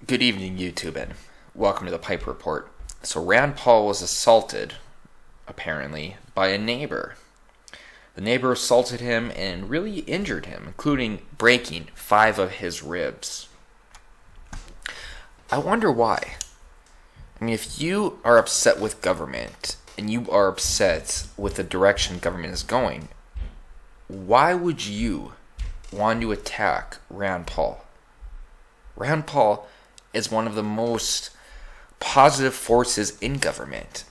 Good evening, YouTube, and welcome to the Pipe Report. So Rand Paul was assaulted, apparently, by a neighbor. The neighbor assaulted him and really injured him, including breaking 5 of his ribs. I wonder why. I mean, if you are upset with government and you are upset with the direction government is going, why would you want to attack Rand Paul? Rand Paul is one of the most positive forces in government.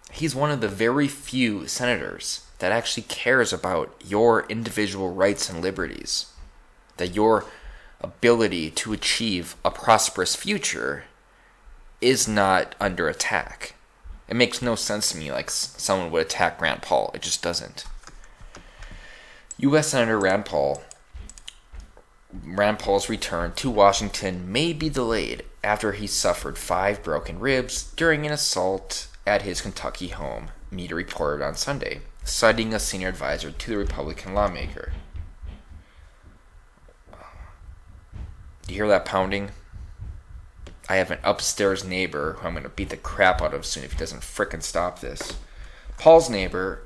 He's one of the very few senators that actually cares about your individual rights and liberties, that your ability to achieve a prosperous future is not under attack. It makes no sense to me like someone would attack Rand Paul. It just doesn't. U.S. Senator Rand Paul's return to Washington may be delayed after he suffered 5 broken ribs during an assault at his Kentucky home, media reported on Sunday, citing a senior advisor to the Republican lawmaker. Do you hear that pounding? I have an upstairs neighbor who I'm going to beat the crap out of soon if he doesn't frickin' stop this. Paul's neighbor,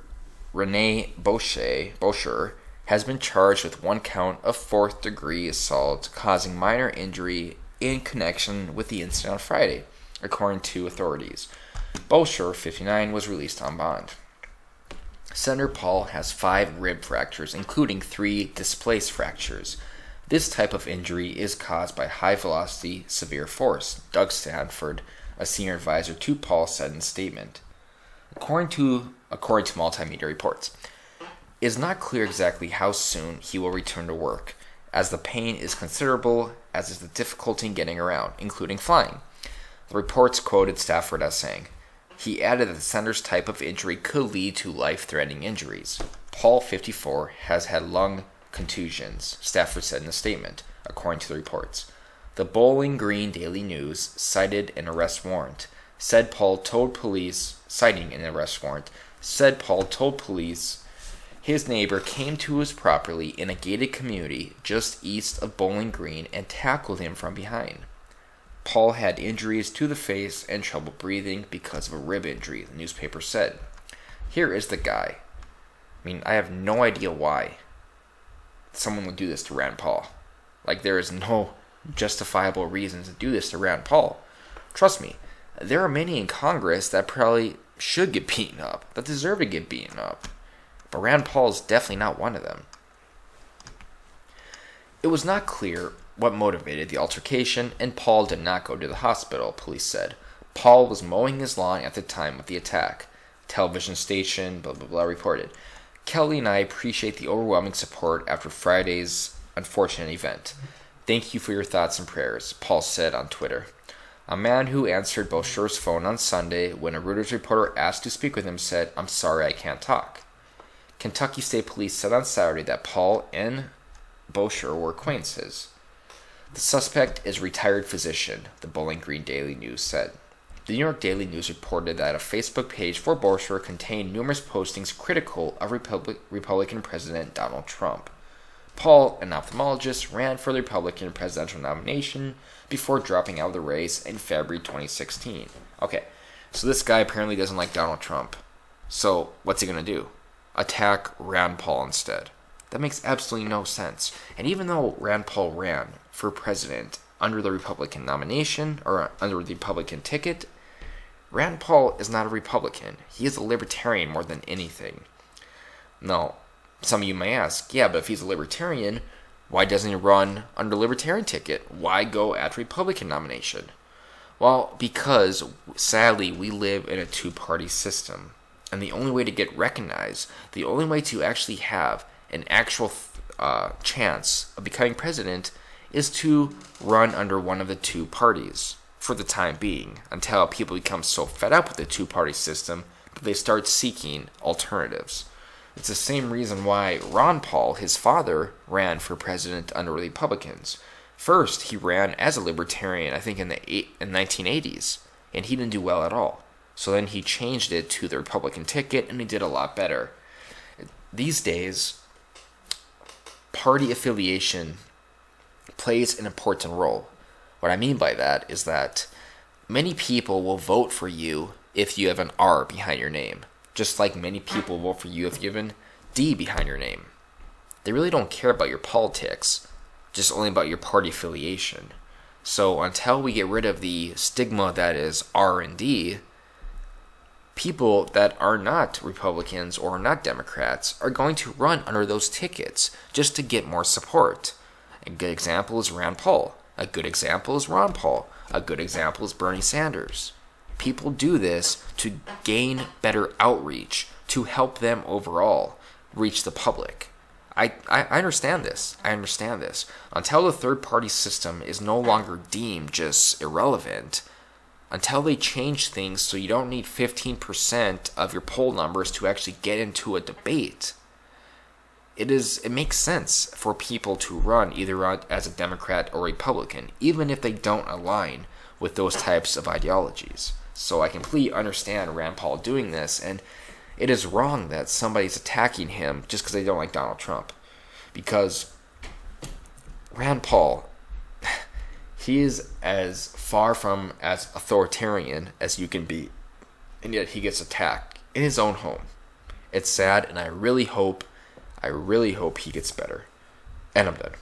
Renee Bosher, has been charged with 1 count of 4th-degree assault causing minor injury in connection with the incident on Friday, according to authorities. Bosher, 59, was released on bond. Senator Paul has 5 rib fractures, including 3 displaced fractures. This type of injury is caused by high-velocity, severe force, Doug Stanford, a senior advisor to Paul, said in a statement. According to multimedia reports, it is not clear exactly how soon he will return to work, as the pain is considerable, as is the difficulty in getting around, including flying. The reports quoted Stafford as saying, he added that the senator's type of injury could lead to life-threatening injuries. Paul, 54, has had lung contusions, Stafford said in a statement, according to the reports. The Bowling Green Daily News cited an arrest warrant, said Paul told police his neighbor came to his property in a gated community just east of Bowling Green and tackled him from behind. Paul had injuries to the face and trouble breathing because of a rib injury, the newspaper said. Here is the guy. I mean, I have no idea why someone would do this to Rand Paul. Like, there is no justifiable reason to do this to Rand Paul. Trust me, there are many in Congress that probably should get beaten up, that deserve to get beaten up. But Rand Paul is definitely not one of them. It was not clear what motivated the altercation, and Paul did not go to the hospital, police said. Paul was mowing his lawn at the time of the attack. Television station, blah blah blah, reported. Kelly and I appreciate the overwhelming support after Friday's unfortunate event. Thank you for your thoughts and prayers, Paul said on Twitter. A man who answered Bosher's phone on Sunday when a Reuters reporter asked to speak with him said, I'm sorry I can't talk. Kentucky State Police said on Saturday that Paul and Bosher were acquaintances. The suspect is a retired physician, the Bowling Green Daily News said. The New York Daily News reported that a Facebook page for Bosher contained numerous postings critical of Republican President Donald Trump. Paul, an ophthalmologist, ran for the Republican presidential nomination before dropping out of the race in February 2016. Okay, so this guy apparently doesn't like Donald Trump. So what's he going to do? Attack Rand Paul instead. That makes absolutely no sense. And even though Rand Paul ran for president under the Republican nomination, or under the Republican ticket, Rand Paul is not a Republican. He is a libertarian more than anything. Now, some of you may ask, yeah, but if he's a libertarian, why doesn't he run under the libertarian ticket? Why go after Republican nomination? Well, because, sadly, we live in a 2-party system. And the only way to get recognized, the only way to actually have an actual chance of becoming president is to run under one of the 2 parties for the time being, until people become so fed up with the 2-party system that they start seeking alternatives. It's the same reason why Ron Paul, his father, ran for president under the Republicans. First, he ran as a libertarian, I think in the 1980s, and he didn't do well at all. So then he changed it to the Republican ticket, and he did a lot better. These days, party affiliation plays an important role. What I mean by that is that many people will vote for you if you have an R behind your name, just like many people vote for you if you have an D behind your name. They really don't care about your politics, just only about your party affiliation. So until we get rid of the stigma that is R and D, people that are not Republicans or not Democrats are going to run under those tickets just to get more support. A good example is Rand Paul. A good example is Ron Paul. A good example is Bernie Sanders. People do this to gain better outreach, to help them overall reach the public. I understand this. I understand this. Until the third-party system is no longer deemed just irrelevant, until they change things so you don't need 15% of your poll numbers to actually get into a debate, it makes sense for people to run either as a Democrat or Republican, even if they don't align with those types of ideologies. So I completely understand Rand Paul doing this, and it is wrong that somebody's attacking him just because they don't like Donald Trump. Because Rand Paul, he is as far from as authoritarian as you can be, and yet he gets attacked in his own home. It's sad, and I really hope he gets better. And I'm done.